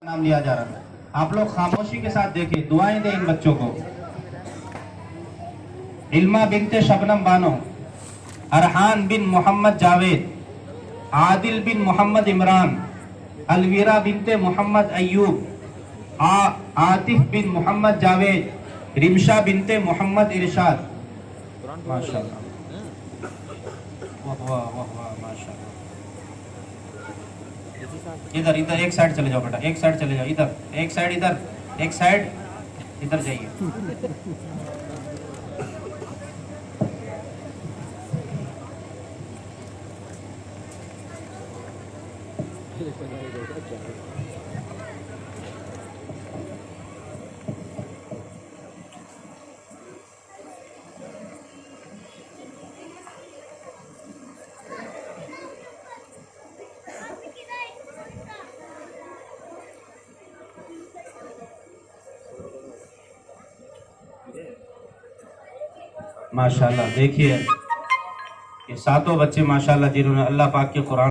नाम लिया जा रहा है। आप लोग खामोशी के साथ देखें, दुआएं दें इन बच्चों को। इल्मा बिनते शबनम बानो, अरहान बिन मोहम्मद जावेद, आदिल बिन मोहम्मद इमरान, अलवीरा बिनते मोहम्मद अयूब, आतिफ बिन मोहम्मद जावेद, रिमशा बिनते मोहम्मद इरशाद। माशाअल्लाह, वाह वाह वाह वाह, माशाअल्लाह। इधर इधर एक साइड चले जाओ बेटा, एक साइड चले जाओ, इधर एक साइड, इधर एक साइड, इधर जाइए। माशाल्लाह, देखिए ये सातों बच्चे माशाल्लाह जिन्होंने अल्लाह पाक के कुरान